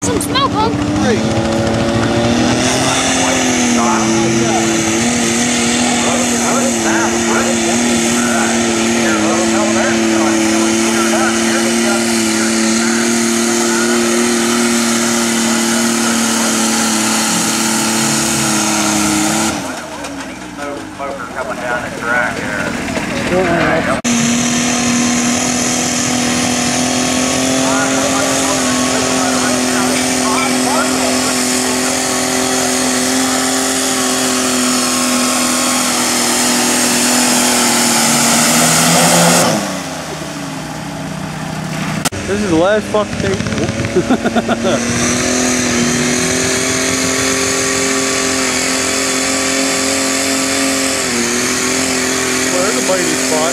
Some smoke, Hunk. Smoker coming down the track here. This is the last fucking thing. Well, there's a biting spot.